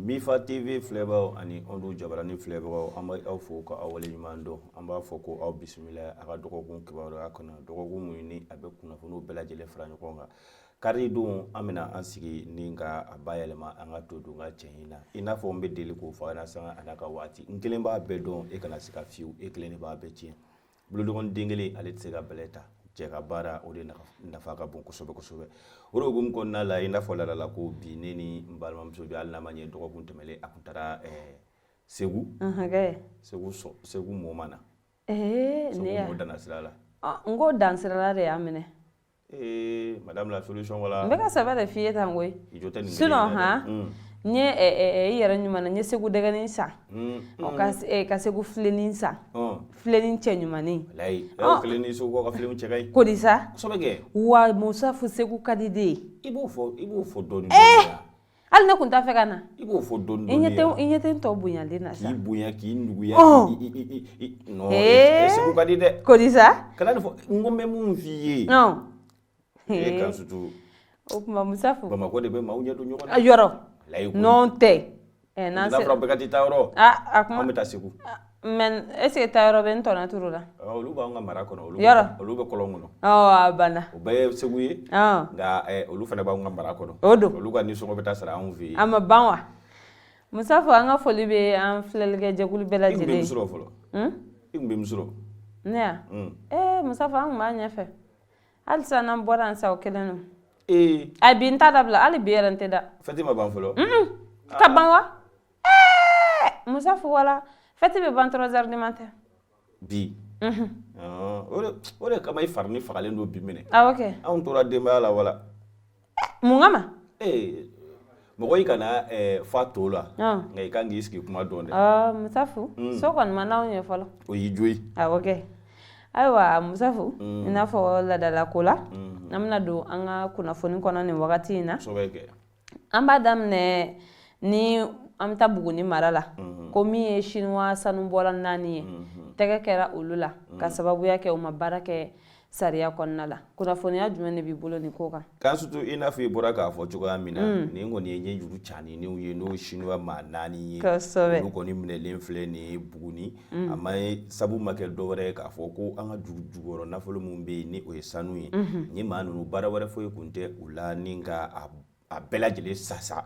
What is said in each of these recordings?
Mifa TV filɛbagaw ani Ondu Jabarani filɛbagaw an bɛ aw fo ka aw waleɲuman dɔn an b'a fɔ ko aw bisimila a ka dɔgɔkun kibaruya kɔnɔ dɔgɔkun mun ni a bɛ kunnafoniw bɛɛ lajɛlen fara ɲɔgɔn kan kari don an bɛna an sigi ni ka a bayɛlɛma an ka to don ka cɛɲi na i n'a fɔ n bɛ deli k'o fɔ a sanga a n'a ka waati n kelen b'a bɛɛ dɔn e kana se ka fiyewu e kelen de b'a bɛɛ tiɲɛ bolodɔgɔnin den kelen ale tɛ se ka bɛlɛ ta cɛ ka baara o de nafa ka bon kosɛbɛ kosɛbɛ o de hukumu kɔnɔna la i n'a fɔ ladala ko bi ne ni n balimamuso bi hali n'a ma ɲɛ dɔgɔkun tɛmɛlen a kun taara Segu Segu Mɔmana Segu Mɔ danasira la n ko dansira la de y'a minɛ madame la solution wala n bɛ ka sɛbɛ de f'i ye tan koyi i jɔ tɛ nin sinon n ye i yɛrɛ ɲuman na n ye Segu dɛgɛnin san ka Segu filenin san filenin cɛ ɲumanin layi filenin Segu ka filenin cɛ ka ɲi ko di sa kosɛbɛ kɛ wa Musafu Segu ka di de ye i b'o fɔ dɔɔni hali ne kun t'a fɛ ka na i b'o fɔ dɔɔni i ɲɛ tɛ n tɔ bonyalen na sa k'i bonya k'i nuguya non Segu ka di dɛ ko di sa kana nin fɔ n ko n bɛ mun f'i ye kan sutu o kuma Musafu Bamakɔ de bɛ maaw ɲɛ don ɲɔgɔn na yɔrɔ non tɛ n'a fɔra bɛɛ ka t'i taa yɔrɔ a kuma an bɛ taa Segu mais est ce que taa yɔrɔ bɛ n tɔnɔ turu la olu b'an ka mara kɔnɔ olu bɛ kɔlɔn kɔnɔ a banna o bɛɛ ye Segu ye nka olu fana b'an ka mara kɔnɔ o don olu ka nisɔngɔ bɛ taa sara anw fɛ yen a ma ban wa Musafu an ka foli bɛ an filɛlikɛ jɛkulu bɛɛ lajɛlen i kun bɛ muso dɔ fɔlɔ i kun bɛ muso dɔ ne ya Musafu an kun b'a ɲɛfɛ hali sisan n'an bɔra yan sa o kelen don a bi n t'a dabila hali bi yɛrɛ n tɛ da fɛti ma ban fɔlɔ ka ban wa Musafu wala fɛti bɛ ban 3h du matin bi o de kama i fari ni fagalen don bi minɛ awɔ kɛ anw tora denbaya la wala mun kama mɔgɔ i kana fa to la nka i kan k'i sigi kuma dɔn dɛ Musafu so kɔni ma n'anw ye fɔlɔ o y'i jo ye awɔ kɛ ayiwa Musafu i n'a fɔ ladala ko la an bɛna don an ka kunnafoni kɔnɔ nin wagati in na an b'a daminɛ ni an bɛ taa Buguni mara la ko min ye Chinois sanubɔla 4 ye tɛgɛ kɛra olu la ka sababuya kɛ u ma baara kɛ sariya kɔnɔna la kunnafoniya jumɛn de b'i bolo nin ko kan kan surtout i n'a fɔ i bɔra k'a fɔ cogoya min na nin kɔni ye ɲɛjuru caninenw ye n'o Chinois maa 4 ye olu kɔni minɛlen filɛ nin ye Buguni a ma sabu ma kɛ dɔwɛrɛ ye k'a fɔ ko an ka jugukɔrɔ nafolo min bɛ yen ni o ye sanu ye ni maa ninnu baara wɛrɛ foyi kun tɛ u la ni ka a bɛɛ lajɛlen sasa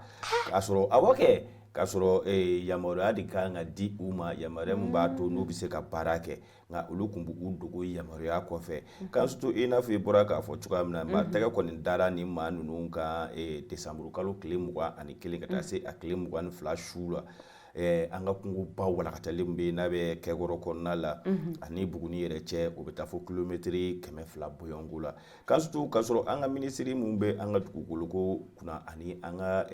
k'a sɔrɔ awɔ kɛ k'a sɔrɔ yamaruya de kan ka di u ma yamaruya min b'a to n'u bɛ se ka baara kɛ nka olu tun b'u dogo yamaruya kɔfɛ kan surtout i n'a fɔ i bɔra k'a fɔ cogoya min na maa tɛgɛ kɔni dara ni maa ninnu ka desanburu kalo tile 21 ka taa se a tile 22 su la an ka kungoba walakatalen bɛ yen n'a bɛ kɛkɔrɔ kɔnɔna la ani Buguni yɛrɛ cɛ o bɛ taa fɔ kilomɛtiri 200 bɔɲɔnko la kan surtout k'a sɔrɔ an ka minisiri min bɛ an ka dugukoloko kunna ani an ka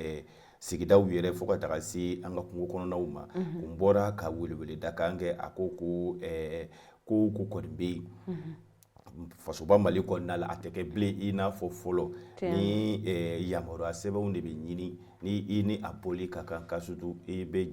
sigidaw yɛrɛ fo ka taga se an ka kungo kɔnɔnaw ma n bɔra ka weleweleda kan kɛ a ko ko kɔni bɛ yen fasoba Mali kɔnɔna la a tɛ kɛ bilen i n'a fɔ fɔlɔ ni yamaruya sɛbɛnw de bɛ ɲini ni i ni a bɔli ka kan ka surtout i bɛ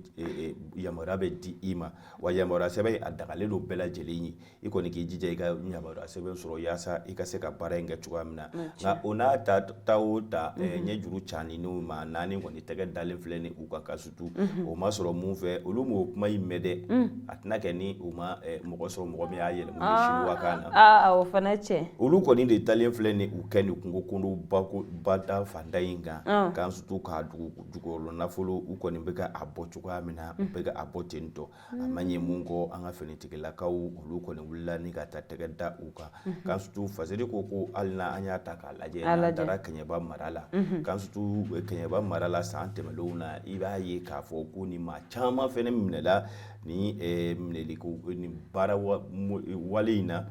yamaruya bɛ di i ma wa yamaruya sɛbɛn a dagalen don bɛɛ lajɛlen ye i kɔni k'i jija i ka yamaruya sɛbɛn sɔrɔ yaasa i ka se ka baara in kɛ cogoya min na nka o n'a ta o ta ɲɛjuru caninenw maa 4 kɔni tɛgɛ dalen filɛ ni u kan ka surtout o ma sɔrɔ mun fɛ olu m'o kuma in mɛn dɛ a tɛna kɛ ni u ma mɔgɔ sɔrɔ mɔgɔ min y'a yɛlɛma ni Chinois kan na o fana cɛ olu kɔni de talen filɛ ni u kɛ ni kungo kɔnɔ bada fanda in kan kan surtout k'a jugukɔrɔ nafolo u kɔni bɛ ka a bɔ cogoya min na u bɛ ka a bɔ ten tɔ a ma ɲɛ mun kɔ an ka finitigilakaw olu kɔni wulila ni ka taa tɛgɛ da u kan kan surtout Fasɛri ko hali na an y'a ta k'a lajɛ n'an taara Kɛɲɛba mara la kan surtout Kɛɲɛba mara la san tɛmɛnlenw na i b'a ye k'a fɔ ko ni maa caman fɛnɛ minɛla ni minɛliko ni baara wale in na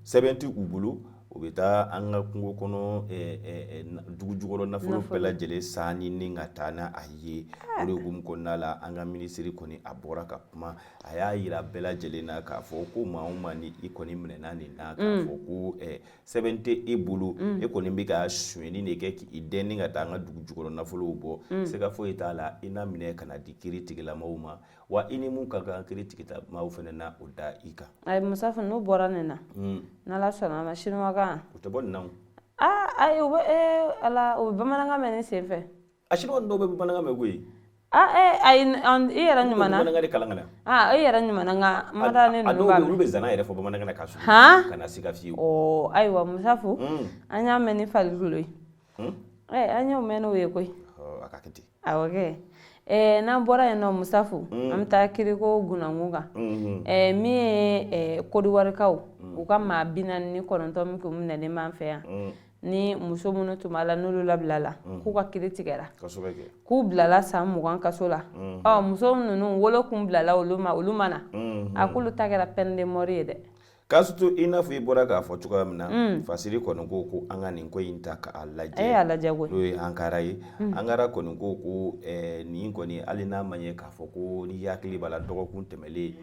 sɛbɛn tɛ u bolo u bɛ taa an ka kungo kɔnɔ dugujukɔrɔ nafolo bɛɛ lajɛlen sanni ni ka taa n'a ye o de hukumu kɔnɔna la an ka minisiri kɔni a bɔra ka kuma a y'a yira bɛɛ lajɛlen na k'a fɔ ko maa o maa ni i kɔni minɛna nin na k'a fɔ ko sɛbɛn tɛ e bolo e kɔni bɛ ka sonyɛni de kɛ k'i dɛn ni ka taa an ka dugujukɔrɔ nafolow bɔ sɛgɛ foyi t'a la i n'a minɛ ka na di kiiritigilamaw ma wa i ni mun ka kan kiiritigilamaw fana na o da i kan. ayi Musafu n'u bɔra nin na n'Ala sɔnna a ma Chinois kan o tɛ bɔ nin na o. ayi o bɛ Ala o bɛ bamanankan mɛn ne sen fɛ. a Chinois dɔw bɛ bamanankan mɛn koyi. yɛrɛ ɲumana bamanankan kalan kana e yɛrɛ ɲumana nka mada ne ninnu b'a olu bɛ zana yɛrɛ fɔ bamanankan na ka sɔrɔ kana siga fiyewu ayiwa Musafu an y'a mɛn ni Falikulo ye an y'o mɛn n'o ye koyi a ka kɛ ten awɔ kɛ n'an bɔra yen nɔ Musafu an bɛ taa kiriko Gunankun kan min ye Kodiwarikaw u ka maa 49 min kun minɛlen b'an fɛ yan ni muso minnu tun b'a la n'olu labilala k'u ka kiri tigɛra k'u bilala san 20 kaso la muso ninnu wolo kun bilala olu ma na a k'olu ta kɛra peine de mort ye dɛ k'a sutu i n'a fɔ i bɔra k'a fɔ cogoya min na fasiri kɔni ko an ka nin ko in ta k'a lajɛ y'a lajɛ koyi n'o ye Ankara ye Ankara kɔni ko nin kɔni hali n'a ma ɲɛ k'a fɔ ko ni hakili b'a la dɔgɔkun tɛmɛlen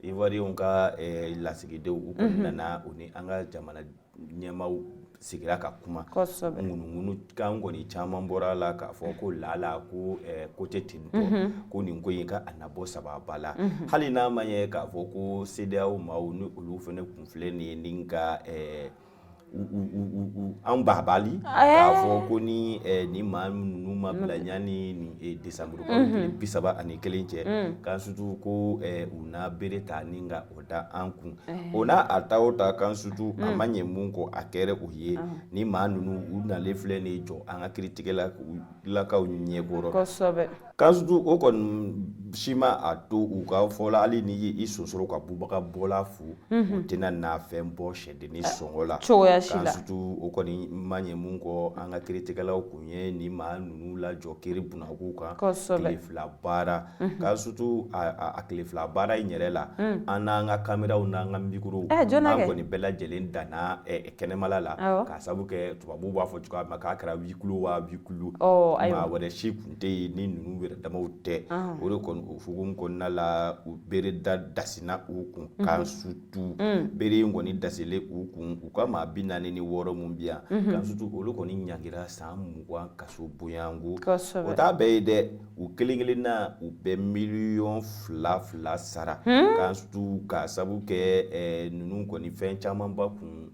Ivoiriyɛnw ka lasigidenw u kɔni nana u ni an ka jamana ɲɛmaaw sigira ka kuma ŋunuŋunu kan kɔni caman bɔra la k'a fɔ ko lala ko tɛ ten tɔ ko nin ko in ka a nabɔ sababa la hali n'a ma ɲɛ k'a fɔ ko CEDEAO maaw ni olu fana kun filɛ nin ye ni ka an babali k'a fɔ ko ni maa ninnu ma bila ɲani ni Desanburu kalo 31 cɛ kan sutu ko u na bere ta ni ka o da an kun o n'a a ta o ta kan sutu a ma ɲɛ mun kɔ a kɛra u ye ni maa ninnu u nalen filɛ nin jɔ an ka kiiritigɛlakaw ɲɛkɔrɔ kan sutu o kɔni si ma a to u ka fɔla hali ni i sonsoro ka bubaga bɔla fu u tɛna na fɛn bɔ sɛdenni sɔngɔ la kan sutu o kɔni ma ɲɛ mun kɔ an ka kiiritigɛlaw kun ye ni maa ninnu lajɔ kiiri bunnaku kan tile fila baara kan sutu a tile fila baara in yɛrɛ la an n'an ka kameraw n'an ka mikorow an kɔni bɛɛ lajɛlen danna kɛnɛmala la k'a sabu kɛ tubabuw b'a fɔ cogoya min na k'a kɛra huis clos waa huis clos maa wɛrɛ si kun tɛ yen ni ninnu yɛrɛ damaw tɛ o de kɔni o hukumu kɔnɔna la u bere dasina u kun kan sutu bere in kɔni dasilen u kun u ka maa 46 mun bi yan kan sutu olu kɔni ɲangira san 20 kaso bonyanko o t'a bɛɛ ye dɛ u kelen kelenna u bɛ $2,000,000 sara kan sutu k'a sabu kɛ ninnu kɔni fɛn camanba kun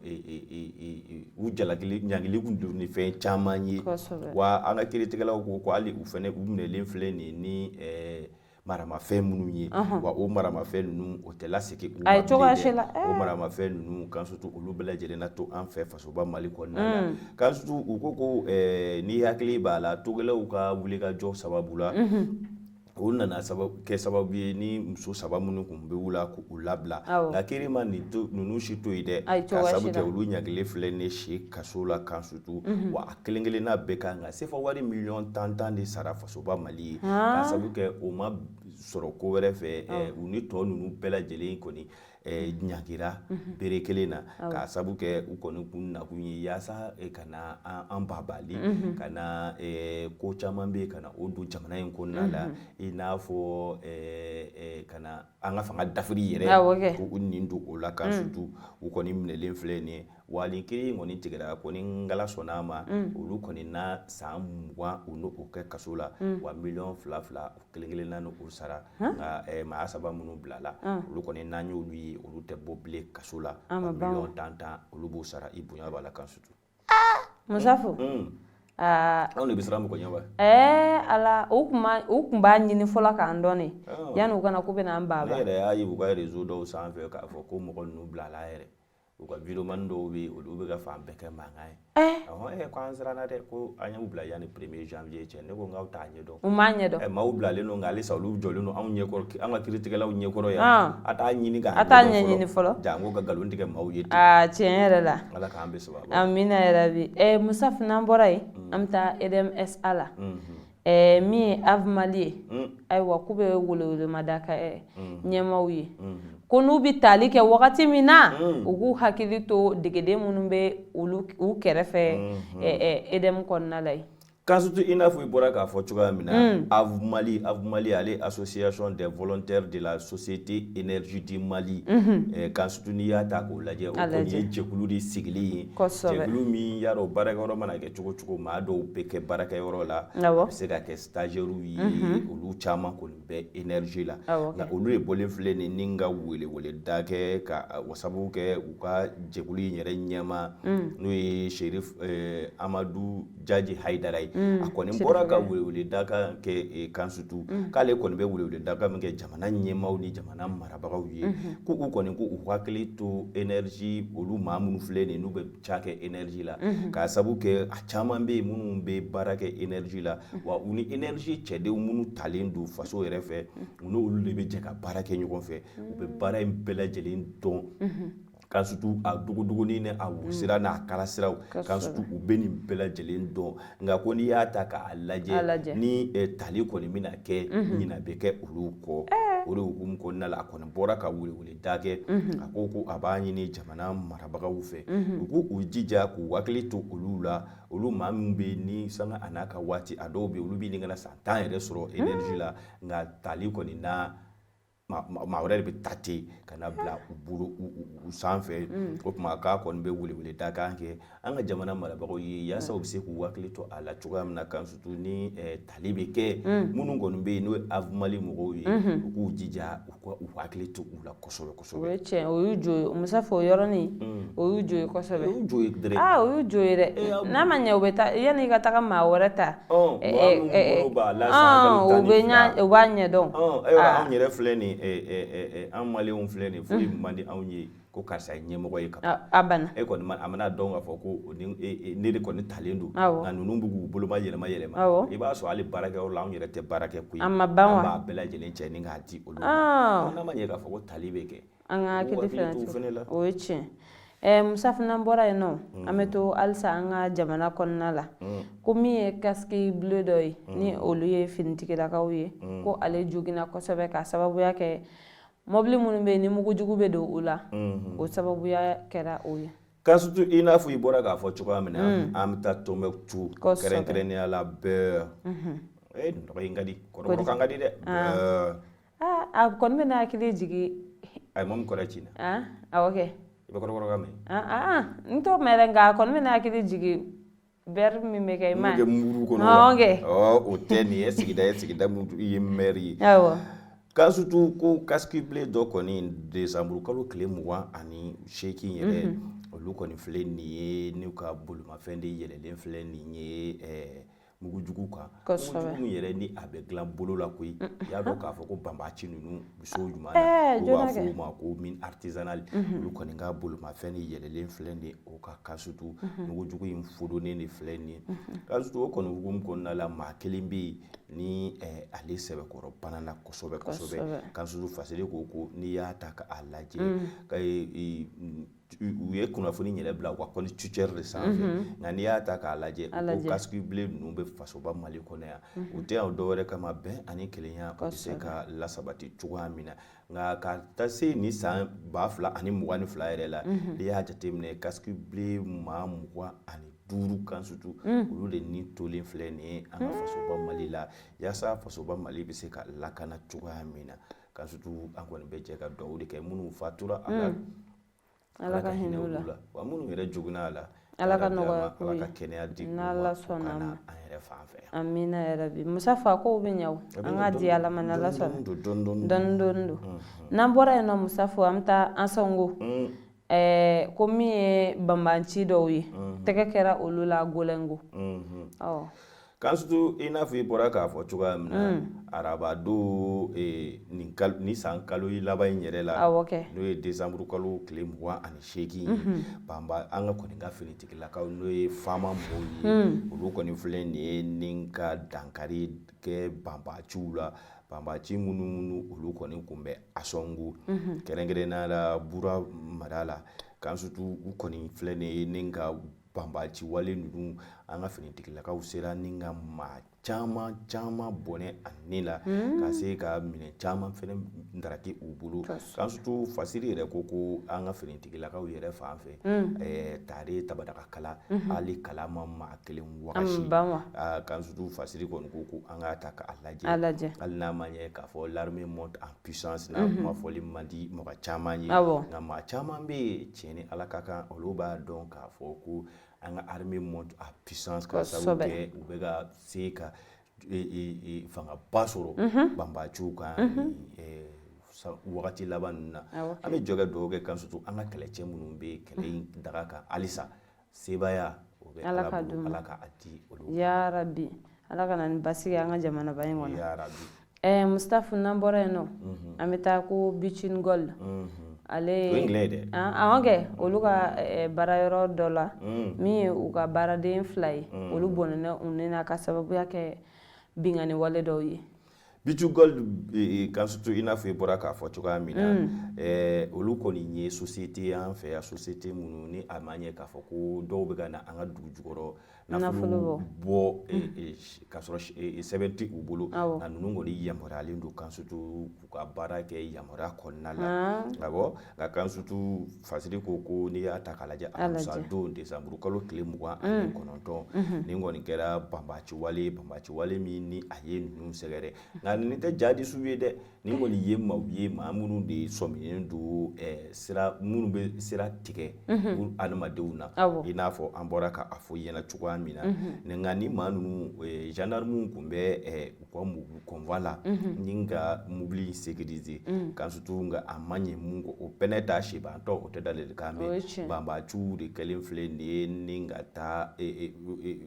u ɲangili kun don ni fɛn caman ye wa an ka kiiritigɛlaw ko hali u fɛnɛ u minɛlen filɛ nin ni maramafɛn minnu ye wa o maramafɛn ninnu o tɛ lasegin u ma bilen dɛ o maramafɛn ninnu kan sutu olu bɛɛ lajɛlen na to an fɛ fasoba Mali kɔnɔna la kan sutu u ko ni hakili b'a la togelaw ka wulikajɔ sababu la o nana kɛ sababu ye ni muso 3 minnu kun bɛ wula k'u labila nka kiri ma ninnu si to yen dɛ k'a sabu kɛ olu ɲagili filɛ ne si kaso la kan sutu wa a kelen kelenna bɛɛ kan ka sefa wari $10,000,000 de sara fasoba Mali ye k'a sabu kɛ o ma sɔrɔ ko wɛrɛ fɛ u ni tɔ ninnu bɛɛ lajɛlen kɔni ɲagira bere kelen na k'a sabu kɛ u kɔni kun nakun ye yaasa ka na an babali ka na ko caman bɛ ka na o don jamana in kɔnɔna la i n'a fɔ ka na an ka fanga dafiri yɛrɛ ko u nin don o la kan sutu u kɔni minɛlen filɛ nin ye wa nin kiiri kɔni tigɛra ko ni Ngala sɔnn'a ma olu kɔni na san 20 u n'o kɛ kaso la wa $2,000,000 kelen kelenna ni o sara nka maa 3 minnu bilala olu kɔni n'an y'olu ye olu tɛ bɔ bilen kaso la $10,000,000 olu b'o sara i bonya b'a la kan sutu Musafu anw de bɛ siran mɔgɔ ɲɛ wa ala u kun b'a ɲini fɔlɔ k'an dɔn ne yanni u kana k'u bɛna an baba ne yɛrɛ y'a ye u ka réseau dɔw sanfɛ k'a fɔ ko mɔgɔ ninnu bilala yɛrɛ u ka vidéoman dɔw bɛ yen olu bɛ ka fan bɛɛ kɛ mankan ye ko an siranna dɛ ko an y'u bila yanni 1er janvier cɛ ne ko n k'aw t'a ɲɛdɔn u m'a ɲɛdɔn maaw bilalen don nka halisa olu jɔlen don anw ɲɛkɔrɔ an ka kiiritigɛlaw ɲɛkɔrɔ yan a t'a ɲini k'a ɲɛɲini fɔlɔ janko ka nkalon tigɛ maaw ye tiɲɛ yɛrɛ la ala k'an bɛ sababu amina yɛrɛ bi Musafu n'an bɔra yen an bɛ taa EDMSA la min ye Avmali ye ayiwa k'u bɛ welewelemada kɛ ɲɛmaaw ye ko n'u bɛ tali kɛ wagati min na u k'u hakili to degeden minnu bɛ u kɛrɛfɛ EDM kɔnɔna la yen kan sutu i n'a fɔ i bɔra k'a fɔ cogoya min na Avmali ale association des volontaires de la société énergie du Mali kan sutu n'i y'a ta k'o lajɛ o kɔni ye jɛkulu de sigilen ye jɛkulu min y'a dɔn baarakɛyɔrɔ mana kɛ cogo cogo maa dɔw bɛ kɛ baarakɛyɔrɔ la a bɛ se ka kɛ stagiaires ye olu caman kɔni bɛ énergie la nka olu de bɔlen filɛ nin ni ka weleweleda kɛ ka wasabu kɛ u ka jɛkulu in yɛrɛ ɲɛma n'o ye Cherif Amadou Jaji Haidara ye a kɔni bɔra ka weleweleda kan kɛ Kansutu k'ale kɔni bɛ weleweleda kan min kɛ jamana ɲɛmaaw ni jamana marabagaw ye ko u kɔni ko u hakili to énergie olu maa minnu filɛ nin n'u bɛ ca kɛ énergie la k'a sabu kɛ a caman bɛ yen minnu bɛ baara kɛ énergie la wa u ni énergie cɛdenw minnu talen don faso yɛrɛ fɛ u n'olu de bɛ jɛ ka baara kɛ ɲɔgɔn fɛ u bɛ baara in bɛɛ lajɛlen dɔn Kansutu a duguduguni ni a wusira n'a kala siraw Kansutu u bɛ nin bɛɛ lajɛlen dɔn nka ko n'i y'a ta k'a lajɛ ni tali kɔni bɛna kɛ ɲina bɛ kɛ olu kɔ o de hukumu kɔnɔna la a kɔni bɔra ka weleweleda kɛ a ko a b'a ɲini jamana marabagaw fɛ u k'u jija k'u hakili to olu la olu maa min bɛ yen ni sanga a n'a ka waati a dɔw bɛ yen olu bɛ nin kana san 10 yɛrɛ sɔrɔ énergie la nka tali kɔni na maa wɛrɛ de bɛ ta ten ka na bila u bolo u sanfɛ o tuma k'a kɔni bɛ weleweleda kan kɛ an ka jamana marabagaw ye yaasa u bɛ se k'u hakili to a la cogoya min na Kansutu ni tali bɛ kɛ minnu kɔni bɛ yen n'o ye Avmali mɔgɔw ye u k'u jija u hakili to u la kosɛbɛ kosɛbɛ. O ye tiɲɛ o y'u jo ye Musa fɛ o yɔrɔnin o y'u jo ye kosɛbɛ. O y'u jo ye dɛrɛ. O y'u jo ye dɛ n'a ma ɲɛ u bɛ taa yanni i ka taga maa wɛrɛ ta. U b'a ɲɛ dɔn. Ayiwa anw yɛrɛ filɛ nin an maliyɛnw filɛ nin foyi man di anw ye ko karisa ye ɲɛmɔgɔ ye ka ban a banna e kɔni a mana dɔn k'a fɔ ko ne de kɔni talen don nka ninnu bɛ k'u boloma yɛlɛma i b'a sɔrɔ hali baarakɛyɔrɔ la anw yɛrɛ tɛ baara kɛ koyi a ma ban wa an b'a bɛɛ lajɛlen cɛ ni k'a di olu ma n'a ma ɲɛ k'a fɔ ko tali bɛ kɛ an ka hakili fɛnɛ la o ye tiɲɛ Musa fana bɔra yen nɔ an bɛ to halisa an ka jamana kɔnɔna la ko min ye casque bleu dɔ ye ni olu ye finitigilakaw ye ko ale joginna kosɛbɛ ka sababuya kɛ mobili minnu bɛ yen ni mugujugu bɛ don u la o sababuya kɛra o ye Kansutu i n'a fɔ i bɔra k'a fɔ cogoya min na an bɛ taa Tɔnbukutu kɛrɛnkɛrɛnnenya la bɛɛ nin tɔgɔ in ka di kɔrɔbɔrɔ kan ka di dɛ a kɔni bɛ n'a hakili jigin a ye mɔmu kɔrɛ ci na awɔ kɛ i bɛ kɔrɔbɔrɔ kan mɛn n t'o mɛn dɛ nka a kɔni bɛ n'a hakili jigin bɛri min bɛ kɛ i ma kɛ muru kɔnɔ o tɛ nin ye sigida mun i ye maire ye awɔ Kansutu ko casque bleu dɔ kɔni décembre kalo tile 28 yɛrɛ olu kɔni filɛ nin ye n'u ka bolimafɛn de yɛlɛlen filɛ nin ye mugujugu kan mugujugu yɛrɛ ni a bɛ dilan bolo la koyi i y'a dɔn k'a fɔ ko banbaaci ninnu muso ɲuman na u b'a fɔ o ma ko mine artisanale olu kɔni ka bolimafɛn de yɛlɛlen filɛ nin ye o ka Kansutu mugujugu in fodonnen de filɛ nin ye Kansutu o kɔni hukumu kɔnɔna la maa kelen bɛ yen ni ale sɛbɛkɔrɔ banana kosɛbɛ kosɛbɛ Kansutu faseli ko n'i y'a ta k'a lajɛ u ye kunnafoni yɛrɛ bila u ka constitution de sanfɛ nka n'i y'a ta k'a lajɛ ko casque bleu ninnu bɛ fasoba Mali kɔnɔ yan u tɛ yan dɔwɛrɛ kama bɛn ani kelenya o bɛ se ka lasabati cogoya min na nka ka taa se nin san 2022 yɛrɛ la n'i y'a jateminɛ casque bleu maa 25 Kansutu olu de ni tolen filɛ nin ye an ka fasoba Mali la yaasa fasoba Mali bɛ se ka lakana cogoya min na Kansutu an kɔni bɛ jɛ ka dugawu de kɛ minnu fatura Ala ka hinɛ u la wa minnu yɛrɛ joginna a la Ala ka nɔgɔya Ala ka kɛnɛya di u ma n'Ala sɔnna an yɛrɛ fan fɛ amina yarabi Musa fa kow bɛ ɲɛ o an ka di Ala ma n'Ala sɔnna dɔɔni don n'an bɔra yen nɔ Musa fo an bɛ taa an sɔngo ko min ye banbanci dɔw ye tɛgɛ kɛra olu la Golengo Kansutu i n'a fɔ i bɔra k'a fɔ cogoya min na araba don ni san kalo laban in yɛrɛ la n'o ye décembre kalo tile 28 banba an ka kɔni ka finitigilakaw n'o ye faama mɔgɔw ye olu kɔni filɛ nin ye ni ka dankari kɛ banbaciw la banbaci minnu olu kɔni kun bɛ Asɔngo kɛrɛnkɛrɛnnenya la Bura mara la Kansutu u kɔni filɛ nin ye ni ka banbaci wale ninnu an ka finitigilakaw sera ni ka maa caman bɔnɛ a ni la ka se ka minɛ caman fɛnɛ ndaraki u bolo Kansutu fasiri yɛrɛ ko an ka finitigilakaw yɛrɛ fan fɛ tare tabadaga kala hali kala ma maa kelen wagasi Kansutu fasiri kɔni ko an ka ta k'a lajɛ hali n'a ma ɲɛ k'a fɔ l'armée monte en puissance n'a kuma fɔli man di mɔgɔ caman ye nka maa caman bɛ yen tiɲɛ ni Ala ka kan olu b'a dɔn k'a fɔ ko an ka armée monte en puissance ka sababu kɛ u bɛ ka se ka fangaba sɔrɔ banbaciw kan wagati laban ninnu na an bɛ jɔ ka dugawu kɛ Kansutu an ka kɛlɛcɛ minnu bɛ kɛlɛ in daga kan halisa sebaya o be Ala ka dum Ala ka adi olu ya rabbi Ala ka nan basigi an ka jamana ba in kɔnɔ ya rabbi Mustafa nan bɔra yen nɔ an bɛ taa ko Bitchin Gold ale kɛ olu ka baarayɔrɔ dɔ la min ye u ka baaraden 2 ye olu bɔnɛna u ni na ka sababuya kɛ bingani wale dɔw ye Bitchin Gold kan surtout ina fɔ i bɔra k'a fɔ cogoya min na olu kɔni ye société an fɛ ya société minnu ni a ma ɲɛ k'a fɔ ko dɔw bɛ ka na an ka dugu jukɔrɔ nafolo bɔ ka sɔrɔ sɛbɛn tɛ u bolo nka ninnu kɔni yamaruyalen don kan surtout k'u ka baara kɛ yamaruya kɔnɔna la awɔ nka kan surtout fasiri ko n'i y'a ta k'a lajɛ alamisa don décembre kalo tile 29 nin kɔni kɛra banbaci wale min ni a ye ninnu sɛgɛrɛ nka nin tɛ ja di su ye dɛ nin kɔni ye maaw ye maa minnu de sɔminen don minnu bɛ sira tigɛ adamadenw na i n'a fɔ an bɔra k'a fɔ ɲɛna cogoya min na nka ni maa ninnu gendarmew tun bɛ u ka mobili convoi la ni ka mobili sécuriser kan surtout nka a ma ɲɛ mun kɔ o bɛɛ t'a sebantɔ o tɛ ladilikan mɛn banbaciw de kɛlen filɛ nin ye ni ka taa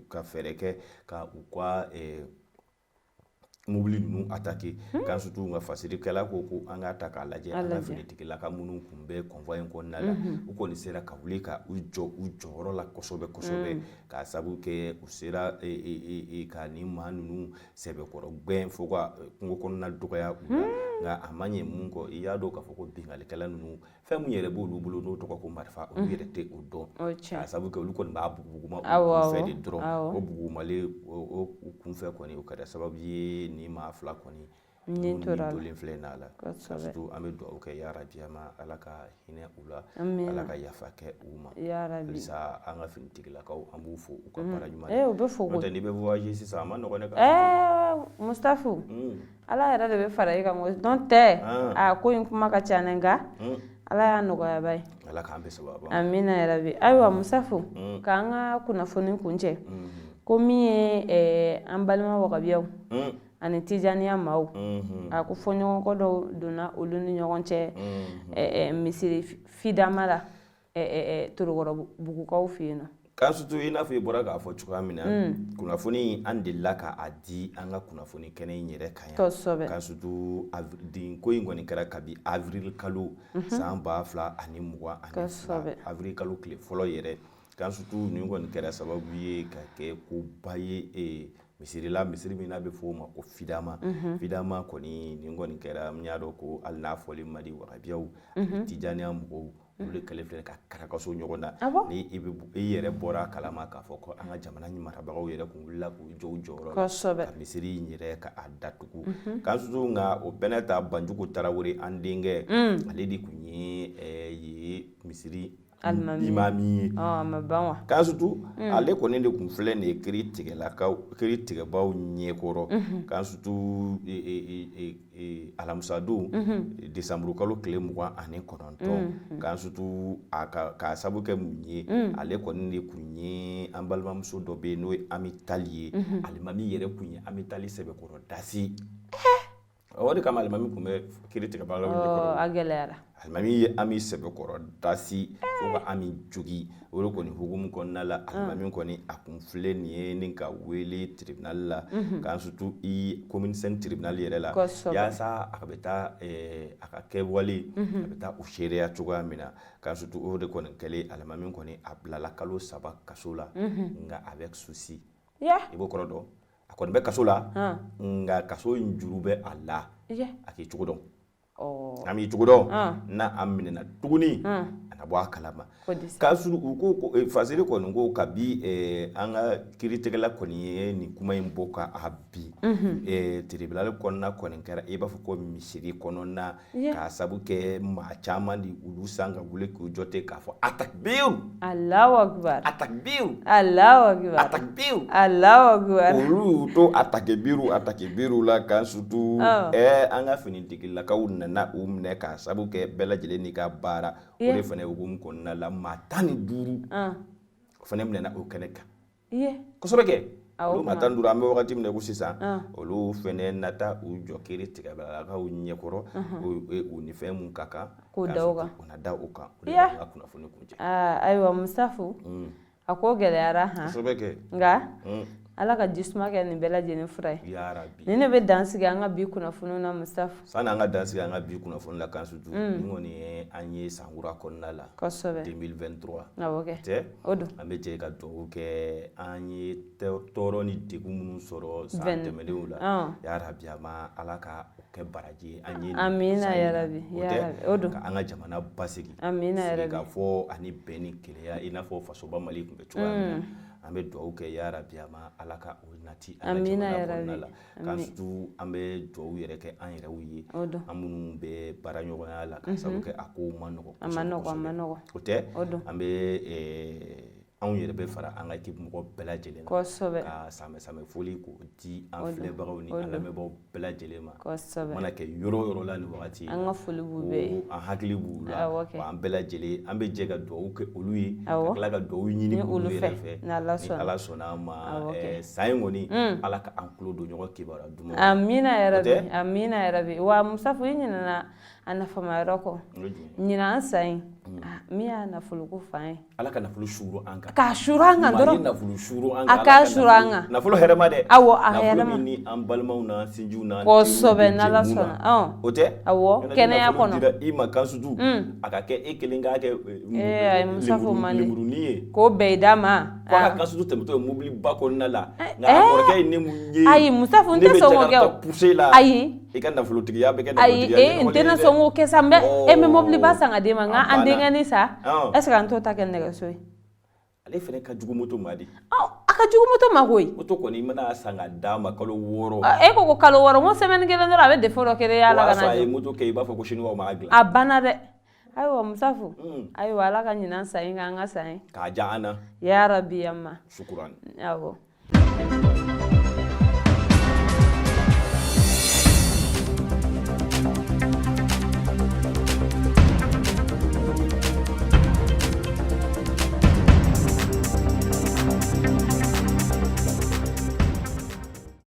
ka fɛɛrɛ kɛ ka u ka mobili ninnu attaqué kan surtout nka fasirikɛla ko an ka ta k'a lajɛ an ka finitigila ka minnu kun bɛ convoi in kɔnɔna la u kɔni sera ka wuli ka u jɔ u jɔyɔrɔ la kosɛbɛ k'a sabu kɛ u sera ka nin maa ninnu sɛbɛkɔrɔ gbɛn fo ka kungo kɔnɔna dɔgɔya u la nka a ma ɲɛ mun kɔ i y'a dɔn k'a fɔ ko bingalikɛla ninnu fɛn mun yɛrɛ b'olu bolo n'o tɔgɔ ko marifa olu yɛrɛ tɛ o dɔn k'a sabu kɛ olu kɔni b'a buguma u kunfɛ de dɔrɔn o bugumalen o kunfɛ kɔni o kɛra sababu ye ni maa 2 kɔni ni dolen filɛ n'a la surtout an bɛ dugawu kɛ ya rabi Ala ka hinɛ u la Ala ka yafa kɛ u ma halisa an ka finitigilakaw an b'u fo u ka baara ɲuman u bɛ fo n'o tɛ n'i bɛ voyager sisan a ma nɔgɔn dɛ Mustafa Ala yɛrɛ de bɛ fara i kan n'o tɛ ko in kuma ka ca ne nka Ala y'a nɔgɔya ba ye Ala k'an bɛ sababu amina yarabi ayiwa Mustafa k'an ka kunnafoni kuncɛ ko min ye an balima wagabiyaw ani tijaniya maaw a ko fɔɲɔgɔnkɔ dɔw donna olu ni ɲɔgɔn cɛ misiri fidama la Torokɔrɔ bugukaw fɛ yen nɔ kan surtout i n'a fɔ i bɔra k'a fɔ cogoya min na kunnafoni an delila k'a di an ka kunnafoni kɛnɛ in yɛrɛ kan yan kan surtout ko in kɔni kɛra kabi avril kalo san 2022 avril kalo tile fɔlɔ yɛrɛ kan surtout nin kɔni kɛra sababu ye ka kɛ koba ye misiri min n'a bɛ fɔ o ma ko fidama kɔni nin kɔni kɛra n y'a dɔn ko hali n'a fɔli man di wagabiyaw tijaniya mɔgɔw olu de kɛlen filɛ ka karakaso ɲɔgɔn na ni i yɛrɛ bɔra kalama k'a fɔ ko an ka jamana marabagaw yɛrɛ kun wulila k'u jɔ u jɔyɔrɔ la ka misiri in yɛrɛ k'a datugu kan surtout nka o bɛɛ n'a ta Banjugu Tarawele an denkɛ ale de kun ye misiri imami kan surtout ale kɔni de kun filɛ nin ye kiri tigɛbaw ɲɛkɔrɔ kan surtout alamisa don décembre kalo tile 29 kan surtout k'a sabu kɛ mun ye ale kɔni de kun ye an balimamuso dɔ bɛ yen n'o ye Ami Tali ye alimami yɛrɛ kun ye Ami Tali sɛbɛkɔrɔ dasi o de kama alimami kun bɛ kiri tigɛbaw ɲɛkɔrɔ a gɛlɛyara alimami ye Ami sɛbɛkɔrɔ dasi fo ka Ami jogi o de kɔni hukumu kɔnɔna la alimami kɔni a kun filɛ nin ye ni ka wele tribunal la kan surtout commune 5 tribunal yɛrɛ la yaasa a bɛ taa a ka kɛwale a bɛ taa u seereya cogoya min na kan surtout o de kɔni kɛlen alimami kɔni a bilala kalo 3 kaso la nka avec souci i b'o kɔrɔ dɔn a kɔni bɛ kaso la nka kaso in juru bɛ a la a k'i cogo dɔn an b'i cogo dɔn n'a an minɛna tuguni a na bɔ a kalama k'a sɔrɔ u ko fasiri kɔni ko kabi an ka kiritigɛla kɔni ye nin kuma in bɔ k'a bi tribunal kɔnɔna kɔni kɛra i b'a fɔ ko misiri kɔnɔna k'a sabu kɛ maa caman de ulu san ka wuli k'u jɔ ten k'a fɔ atakbiru Allahu akbar atakbiru Allahu akbar atakbiru Allahu akbar olu to atakibiru la kan surtout an ka finitigilakaw nana u minɛ k'a sabu kɛ bɛɛ lajɛlen n'i ka baara o de fana hukumu kɔnɔna la maa 15 o fana minɛna o kɛnɛ kan kosɛbɛ kɛ olu maa 15 an bɛ wagati min na ko sisan olu fana nata u jɔ kiri tigɛbalakaw ɲɛkɔrɔ u ni fɛn mun ka kan k'o da o kan o na da o kan o de b'an ka kunnafoni kuncɛ ayiwa Mustafa a ko gɛlɛyara han nka ala ka jisuma kɛ nin bɛɛ lajɛlen fura ye ni ne bɛ dansigi an ka bi kunnafoniw na Mustafa sani an ka dansigi an ka bi kunnafoni la Kansutu ni kɔni ye an ye san kura kɔnɔna la 2023 awɔ kɛ tɛ an bɛ jɛ ka dugawu kɛ an ye tɔɔrɔ ni degun minnu sɔrɔ san tɛmɛnenw la yarabi a ma ala ka kɛ baraji an ye amina yarabi ka an ka jamana basigi amina yarabi ka fɔ ani bɛn ni keleya i n'a fɔ fasoba Mali kun bɛ cogoya min na an bɛ dugawu kɛ yarabi a ma ala ka o nati an ka jamana kɔnɔna la Kansutu an bɛ dugawu yɛrɛ kɛ an yɛrɛw ye an minnu bɛ baara ɲɔgɔnya la ka sababu kɛ a kow ma nɔgɔ o tɛ an bɛ anw yɛrɛ bɛ fara an ka équipe mɔgɔ bɛɛ lajɛlen ka samɛ foli k'o di an filɛbagaw ni an lamɛnbagaw bɛɛ lajɛlen ma mana kɛ yɔrɔ o yɔrɔ la nin wagati an ka foli b'u bɛɛ an hakili b'u la wa an bɛɛ lajɛlen an bɛ jɛ ka dugawu kɛ olu ye ka tila ka dugawu ɲini olu yɛrɛ fɛ ni ala sɔnna an ma san in kɔni ala ka an tulo don ɲɔgɔn kibaruya duman amina yarabi wa Mustafa i ɲinɛna a nafama yɔrɔ kɔ ɲinan an san in min y'a nafolo ko fan ye ala ka nafolo suuru an kan k'a suuru an kan dɔrɔn nafolo suuru an kan a k'a suuru an kan nafolo hɛrɛma dɛ awɔ a hɛrɛma nafolo min ni an balimaw na sinjiw na kosɛbɛ n'ala sɔnna o tɛ awɔ kɛnɛya kɔnɔ i ma Kansutu a ka kɛ e kelen k'a kɛ lemurunin ye k'o bɛɛ d'a ma ko a ka Kansutu tɛmɛtɔ ye mobili ba kɔnɔna la nka a kɔrɔkɛ ye ne mun ye ayi Mustafa n tɛ sɔn k'o kɛ ayi i ka nafolotigiya bɛ kɛ nafolotigiya ayi n tɛna sɔn k'o kɛ sa e bɛ mobili ba san ka d'e ma nka an denkɛnin sa est-ce que an t'o ta kɛ nɛgɛso ye ale fɛnɛ ka jugu moto ma di a ka jugu moto ma koyi moto kɔni i mana san ka d'a ma kalo 6 e ko kalo 6 n ko semaine kelen dɔrɔn a bɛ défaut dɔ kɛ yala ka na a ye moto kɛ i b'a fɔ ko chinois m'a dilan a banna dɛ ayiwa Mustafa ayiwa ala ka ɲinan san in k'an ka san ye k'a diya an na yarabi yamma shukuran awɔ